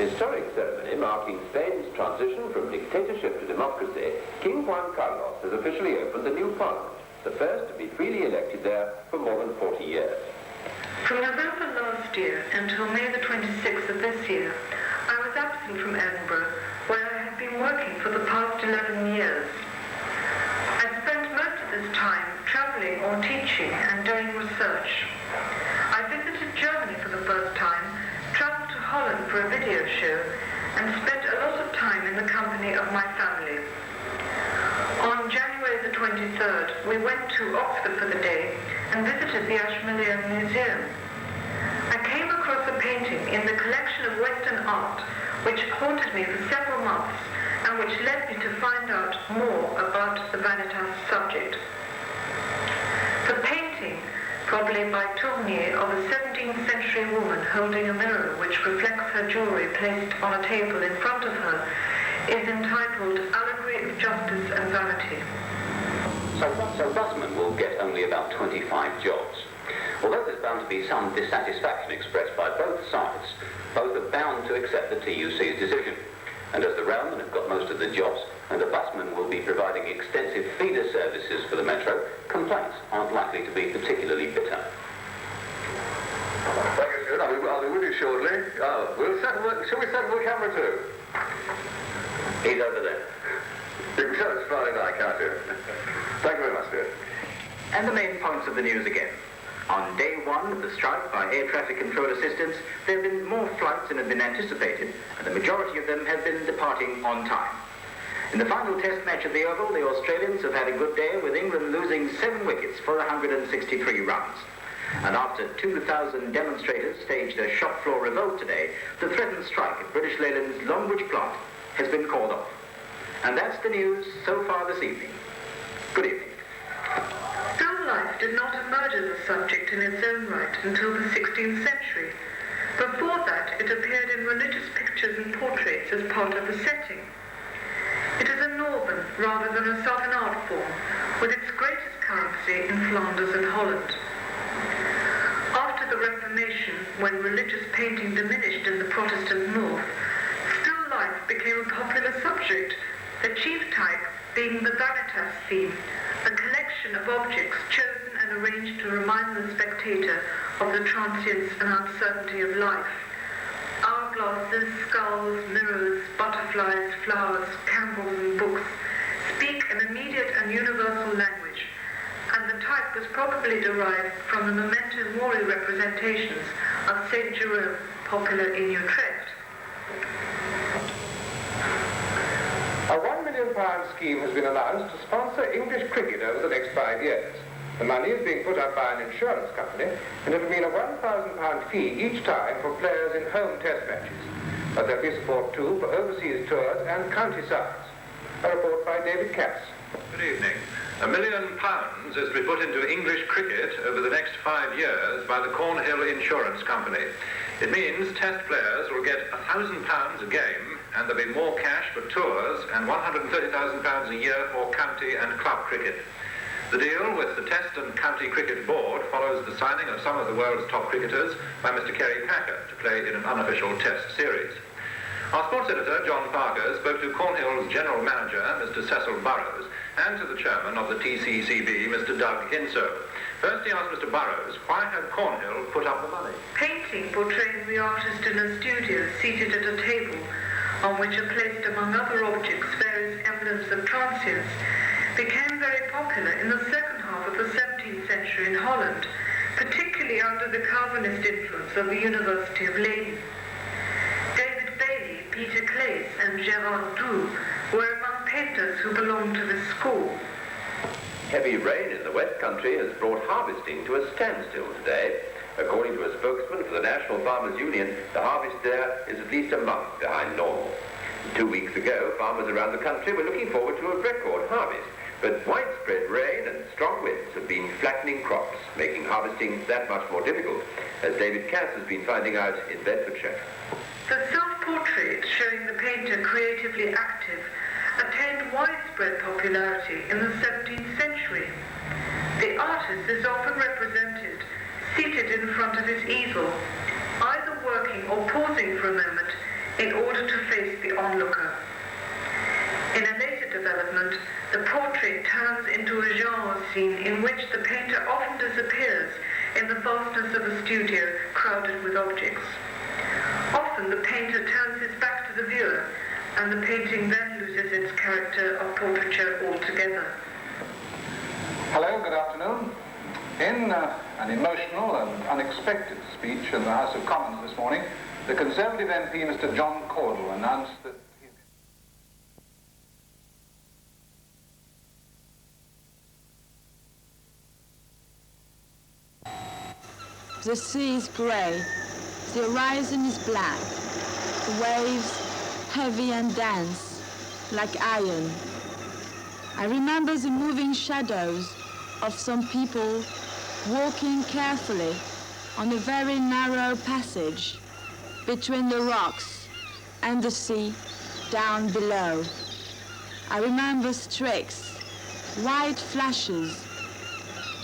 Historic ceremony marking Spain's transition from dictatorship to democracy, King Juan Carlos has officially opened the new parliament, the first to be freely elected there for more than 40 years. From November last year until May the 26th of this year, I was absent from Edinburgh, where I had been working for the past 11 years. I spent most of this time travelling or teaching and doing research. I visited Germany for the first time, travelled to Holland for a video show, and spent a lot of time in the company of my family. On January the 23rd, we went to Oxford for the day and visited the Ashmolean Museum. I came across a painting in the collection of Western art which haunted me for several months and which led me to find out more about the Vanitas subject. The painting, probably by Tournier, of a 17th century woman holding a mirror which reflects her jewellery placed on a table in front of her, is entitled Allegory of Justice and Vanity. So busmen will get only about 25 jobs. Although there's bound to be some dissatisfaction expressed by both sides, both are bound to accept the TUC's decision. And as the railmen have got most of the jobs, and the busmen will be providing extensive feeder services for the metro, complaints aren't likely to be particularly bitter. Thank you, sir. I'll be with you shortly. Shall we settle the camera too? He's over there. You can show us Friday night, can't you? Thank you very much, sir. And the main points of the news again. On day one of the strike by air traffic control assistants, there have been more flights than had been anticipated, and the majority of them have been departing on time. In the final test match at the Oval, the Australians have had a good day, with England losing 7 wickets for 163 runs. And after 2,000 demonstrators staged a shop floor revolt today, the threatened strike at British Leyland's Longwood plant has been called off. And that's the news so far this evening. Good evening. Still life did not emerge as a subject in its own right until the 16th century. Before that, it appeared in religious pictures and portraits as part of the setting. It is a northern rather than a southern art form, with its greatest currency in Flanders and Holland. After the Reformation, when religious painting diminished in the Protestant north, still life became a popular subject, the chief type being the Vanitas theme, a collection of objects chosen and arranged to remind the spectator of the transience and uncertainty of life. Hourglasses, skulls, mirrors, butterflies, flowers, candles and books speak an immediate and universal language, and the type was probably derived from the memento mori representations of St. Jerome, popular in Utrecht. A £1 million scheme has been announced to sponsor English cricket over the next 5 years. The money is being put up by an insurance company, and it will mean a £1,000 fee each time for players in home test matches. But there'll be support too for overseas tours and county sides. A report by David Cass. Good evening. £1 million is to be put into English cricket over the next 5 years by the Cornhill Insurance Company. It means test players will get £1,000 a game, and there'll be more cash for tours and £130,000 a year for county and club cricket. The deal with the Test and County Cricket Board follows the signing of some of the world's top cricketers by Mr. Kerry Packer to play in an unofficial test series. Our sports editor, John Parker, spoke to Cornhill's general manager, Mr. Cecil Burrows, and to the chairman of the TCCB, Mr. Doug Hinso. First he asked Mr. Burrows, why had Cornhill put up the money? Painting portraying the artist in a studio seated at a table on which are placed among other objects various emblems of transience became very popular in the second half of the 17th century in Holland, particularly under the Calvinist influence of the University of Leiden. David Bailey, Peter Claes and Gerard Doux were among painters who belonged to this school. Heavy rain in the West Country has brought harvesting to a standstill today. According to a spokesman for the National Farmers Union, the harvest there is at least a month behind normal. 2 weeks ago, farmers around the country were looking forward to a record harvest, but widespread rain and strong winds have been flattening crops, making harvesting that much more difficult, as David Cass has been finding out in Bedfordshire. The self-portrait showing the painter creatively active attained widespread popularity in the 17th century. The artist is often represented seated in front of his easel, either working or pausing for a moment in order to face the onlooker. In a later development, the portrait turns into a genre scene in which the painter often disappears in the vastness of a studio crowded with objects. Often the painter turns his back to the viewer, and the painting then loses its character of portraiture altogether. Hello, good afternoon. In an emotional and unexpected speech in the House of Commons this morning, the Conservative MP, Mr. John Caudle, announced that the sea is grey, the horizon is black, the waves heavy and dense, like iron. I remember the moving shadows of some people walking carefully on a very narrow passage between the rocks and the sea down below. I remember streaks, white flashes,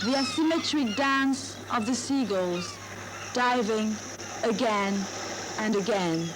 the asymmetric dance of the seagulls diving again and again.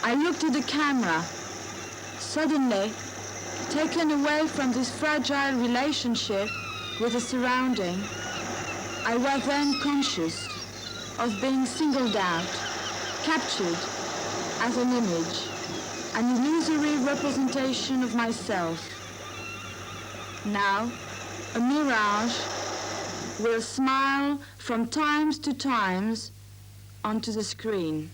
I looked at the camera, suddenly taken away from this fragile relationship with the surrounding. I was then conscious of being singled out, captured as an image, an illusory representation of myself. Now, a mirage will smile from times to times onto the screen.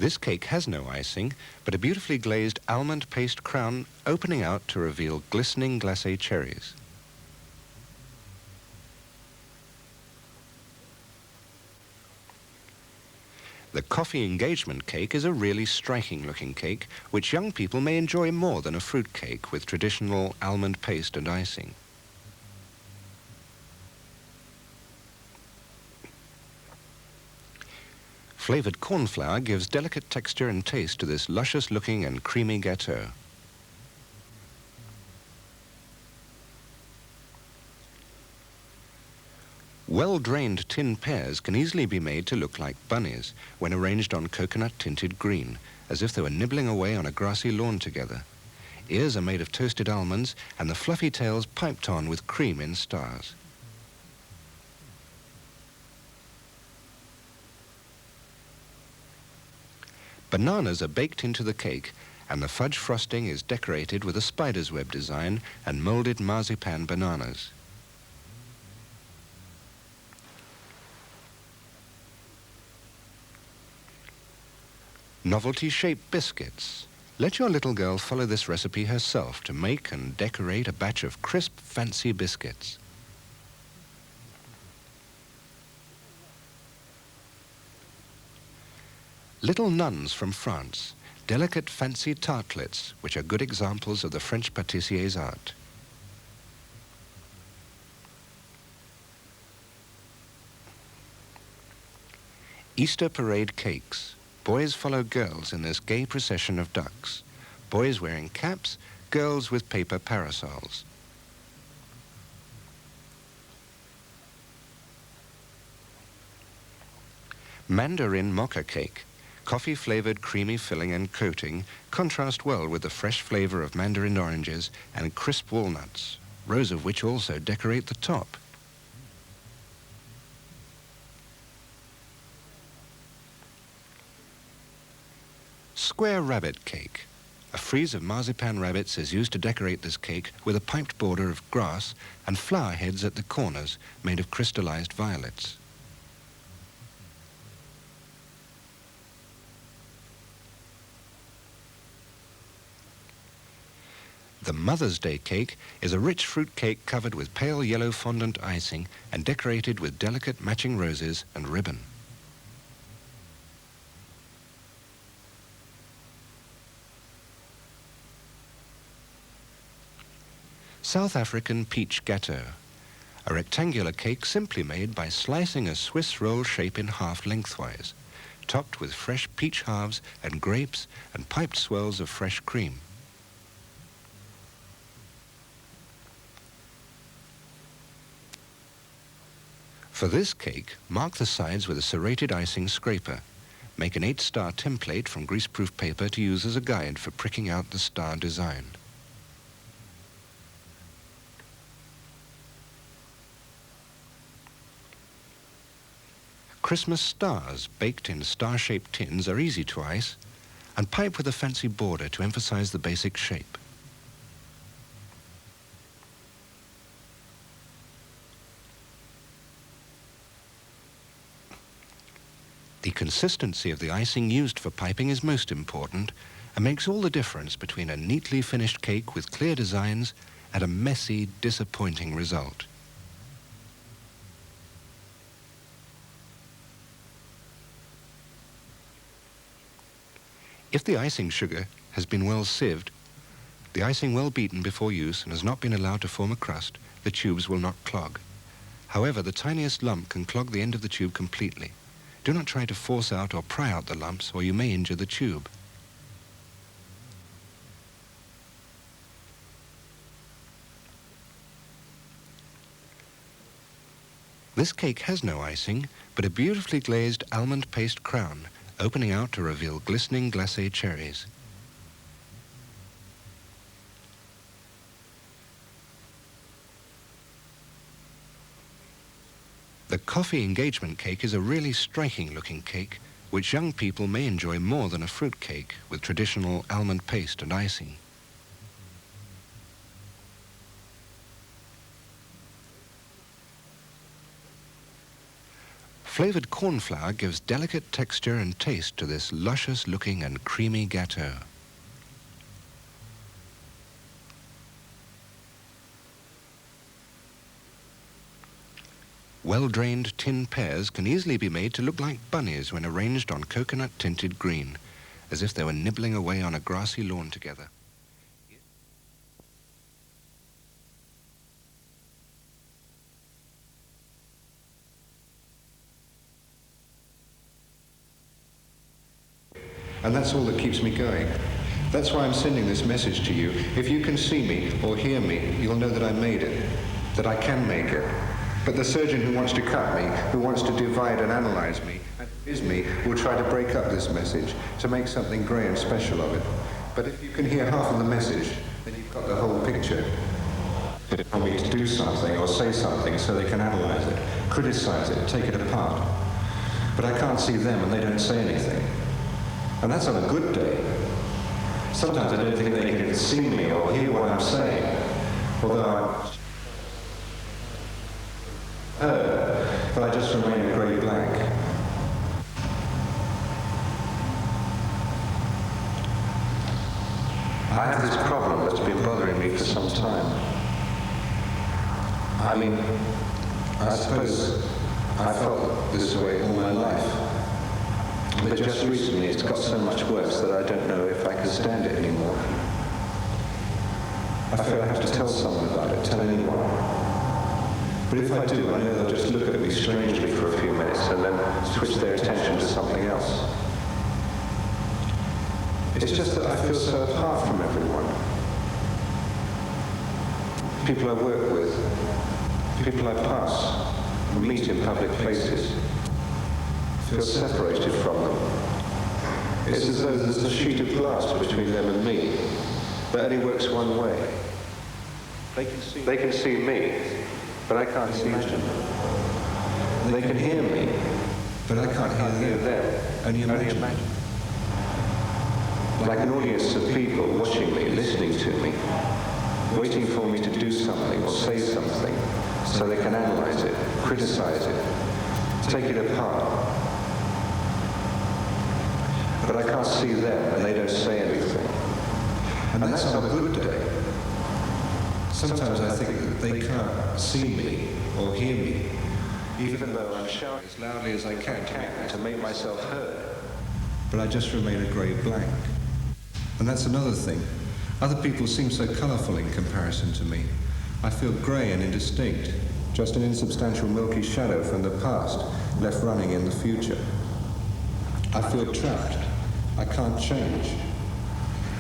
This cake has no icing, but a beautifully glazed almond paste crown opening out to reveal glistening glacé cherries. The coffee engagement cake is a really striking-looking cake, which young people may enjoy more than a fruit cake with traditional almond paste and icing. Flavored cornflour gives delicate texture and taste to this luscious-looking and creamy gâteau. Well-drained tin pears can easily be made to look like bunnies when arranged on coconut-tinted green, as if they were nibbling away on a grassy lawn together. Ears are made of toasted almonds and the fluffy tails piped on with cream in stars. Bananas are baked into the cake, and the fudge frosting is decorated with a spider's web design and molded marzipan bananas. Novelty-shaped biscuits. Let your little girl follow this recipe herself to make and decorate a batch of crisp, fancy biscuits. Little nuns from France, delicate fancy tartlets, which are good examples of the French pâtissier's art. Easter parade cakes. Boys follow girls in this gay procession of ducks. Boys wearing caps, girls with paper parasols. Mandarin mocha cake. Coffee-flavored creamy filling and coating contrast well with the fresh flavor of mandarin oranges and crisp walnuts, rows of which also decorate the top. Square rabbit cake. A frieze of marzipan rabbits is used to decorate this cake with a piped border of grass and flower heads at the corners made of crystallized violets. The Mother's Day cake is a rich fruit cake covered with pale yellow fondant icing and decorated with delicate matching roses and ribbon. South African peach gâteau, a rectangular cake simply made by slicing a Swiss roll shape in half lengthwise, topped with fresh peach halves and grapes and piped swirls of fresh cream. For this cake, mark the sides with a serrated icing scraper. Make an 8-star template from greaseproof paper to use as a guide for pricking out the star design. Christmas stars baked in star-shaped tins are easy to ice and pipe with a fancy border to emphasize the basic shape. The consistency of the icing used for piping is most important and makes all the difference between a neatly finished cake with clear designs and a messy, disappointing result. If the icing sugar has been well sieved, the icing well beaten before use and has not been allowed to form a crust, the tubes will not clog. However, the tiniest lump can clog the end of the tube completely. Do not try to force out or pry out the lumps, or you may injure the tube. This cake has no icing, but a beautifully glazed almond paste crown, opening out to reveal glistening glacé cherries. The coffee engagement cake is a really striking-looking cake, which young people may enjoy more than a fruit cake with traditional almond paste and icing. Flavoured corn flour gives delicate texture and taste to this luscious-looking and creamy gâteau. Well-drained tin pears can easily be made to look like bunnies when arranged on coconut-tinted green, as if they were nibbling away on a grassy lawn together. And that's all that keeps me going. That's why I'm sending this message to you. If you can see me or hear me, you'll know that I made it, that I can make it. But the surgeon who wants to cut me, who wants to divide and analyze me, and is me, will try to break up this message, to make something grey and special of it. But if you can hear half of the message, then you've got the whole picture. They tell me to do something or say something so they can analyze it, criticize it, take it apart. But I can't see them and they don't say anything. And that's on a good day. Sometimes I don't think they can see me or hear what I'm saying, although I'm heard, but I just remain a grey blank. I have this problem that's been bothering me for some time. I mean, I suppose I felt this way all my life. But just recently it's got so much worse that I don't know if I can stand it anymore. I feel I have to tell someone about it, tell anyone. But if I do, I know they'll just look at me strangely for a few minutes and then switch their attention to something else. It's just that I feel so apart from everyone. People I work with, people I pass, meet in public places, feel separated from them. It's as though there's a sheet of glass between them and me that only works one way. They can see me, but I can't see them. They can hear me, but I can't hear them. Only imagine. Like an audience of people watching me, listening to me, waiting for me to do something or say something so they can analyze it, criticize it, take it apart. But I can't see them and they don't say anything. And that's on a good day. Sometimes I think that they can't see me or hear me, even though I'm shouting as loudly as I can to make myself heard. But I just remain a grey blank. And that's another thing. Other people seem so colourful in comparison to me. I feel grey and indistinct, just an insubstantial milky shadow from the past, left running in the future. I feel trapped. I can't change.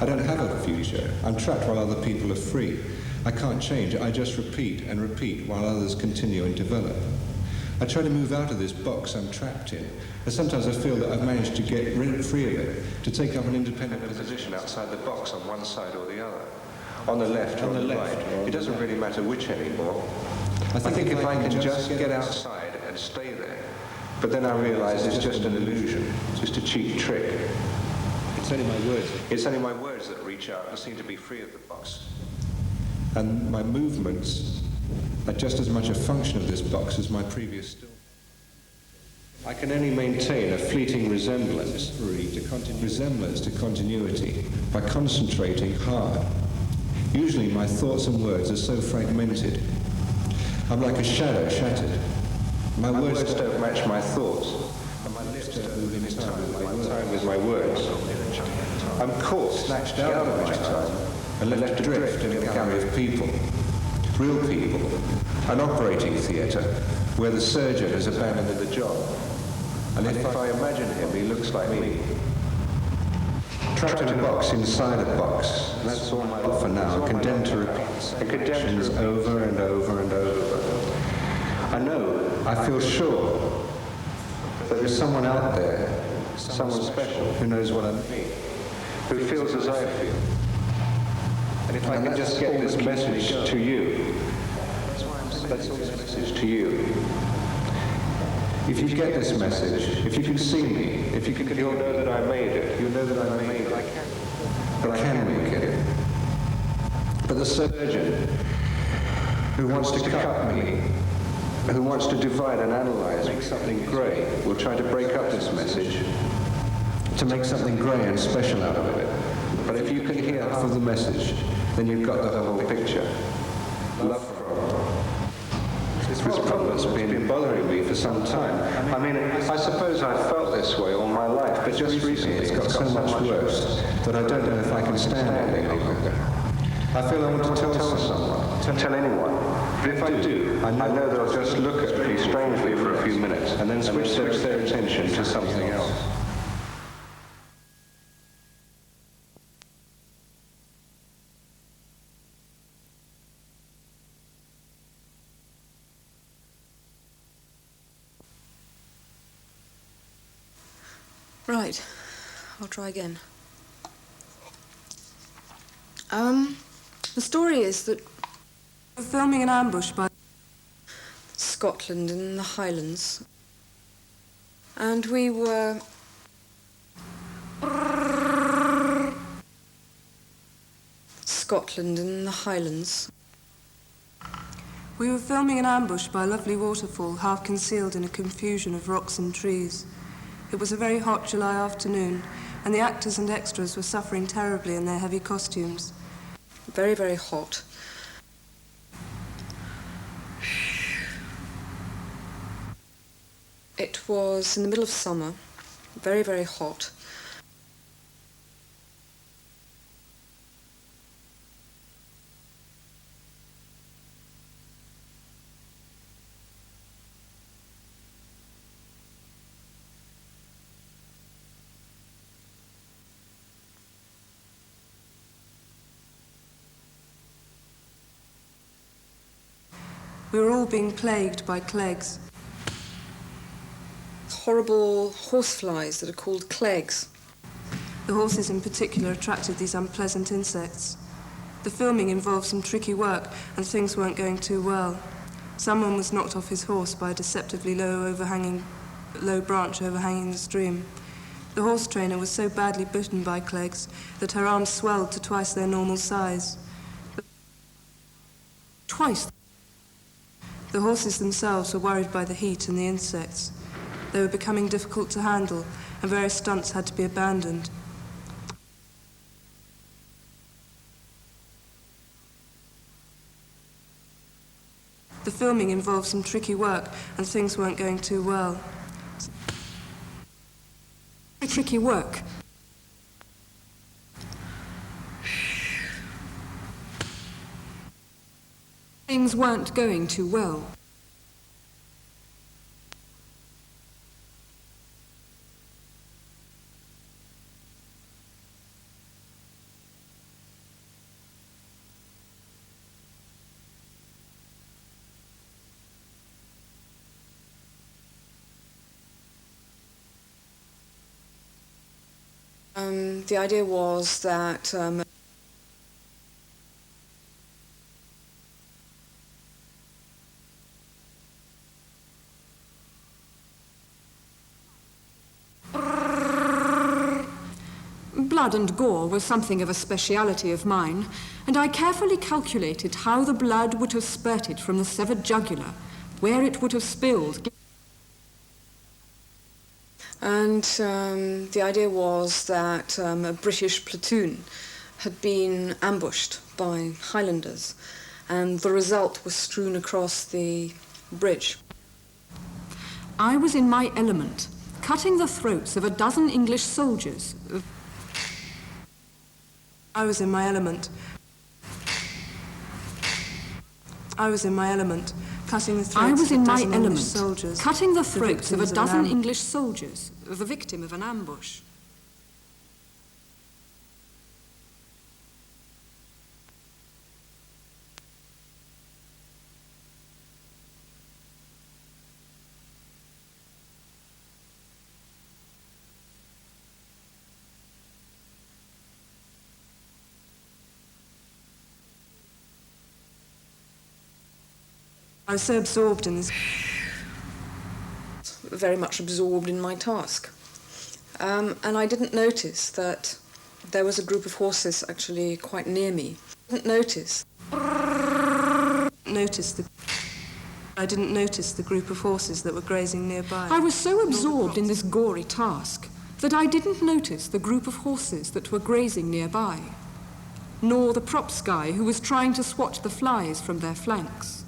I don't have a future. I'm trapped while other people are free. I can't change. I just repeat and repeat while others continue and develop. I try to move out of this box I'm trapped in, and sometimes I feel that I've managed to get free of it, to take up an independent position outside the box on one side or the other. On the left or on the right. It doesn't really matter which anymore. I think if I can just get outside and stay there, but then I realize it's just an illusion, just a cheap trick. It's only my words. It's only my words that reach out and seem to be free of the box. And my movements are just as much a function of this box as my previous still. I can only maintain a fleeting resemblance to continuity by concentrating hard. Usually my thoughts and words are so fragmented. I'm like a shadow shattered. My words don't match my thoughts, and my lips don't move in time with my words. I'm caught, snatched out of my time, and left adrift in a gallery of people. Real people. An operating theatre, where the surgeon has abandoned the job. And if I imagine him, he looks like me. Trapped in a box inside a box. And that's all my life for now, condemned to repeat. And condemned to over and over and over. I know, I feel sure that there's someone out there, someone special, who knows what I mean, who feels as I feel. And if I can just get this message to you, that's all this message to you. If you get this message, if you can see me, if you can, you'll know that I made it. You'll know that I made it. I can make it. But the surgeon who wants to cut me who wants to divide and analyze, make something grey, will try to break up this message to make something grey and special out of it. But if you can hear half of the message, then you've got the whole picture. Love problem. This problem's been bothering me for some time. I mean, I suppose I've felt this way all my life, but just recently it's got so much worse that I don't know if I can stand it any longer. I feel I want to tell someone, tell anyone. But if I do, I know they'll just look at me strangely for a few minutes and then switch their attention to something else. Right, I'll try again. The story is that we're filming an ambush by Scotland in the Highlands. And we were Scotland in the Highlands. We were filming an ambush by a lovely waterfall, half concealed in a confusion of rocks and trees. It was a very hot July afternoon, and the actors and extras were suffering terribly in their heavy costumes. Very, very hot. It was in the middle of summer, very, very hot. We were all being plagued by clegs. Horrible horseflies that are called clegs. The horses in particular attracted these unpleasant insects. The filming involved some tricky work and things weren't going too well. Someone was knocked off his horse by a deceptively low branch overhanging the stream. The horse trainer was so badly bitten by clegs that her arms swelled to twice their normal size. Twice. The horses themselves were worried by the heat and the insects. They were becoming difficult to handle, and various stunts had to be abandoned. The filming involved some tricky work, and things weren't going too well. Tricky work. Things weren't going too well. The idea was that blood and gore was something of a speciality of mine, and I carefully calculated how the blood would have spurted from the severed jugular, where it would have spilled. And the idea was that a British platoon had been ambushed by Highlanders, and the result was strewn across the bridge. I was in my element, cutting the throats of a dozen English soldiers. I was in my element. I was in my element, cutting the throats of a dozen English soldiers. Cutting the throats of a dozen English soldiers, the victim of an ambush. I was so absorbed in this, very much absorbed in my task. And I didn't notice that there was a group of horses actually quite near me. I didn't notice. I I didn't notice the group of horses that were grazing nearby. I was so absorbed in this gory task that I didn't notice the group of horses that were grazing nearby, nor the props guy who was trying to swat the flies from their flanks.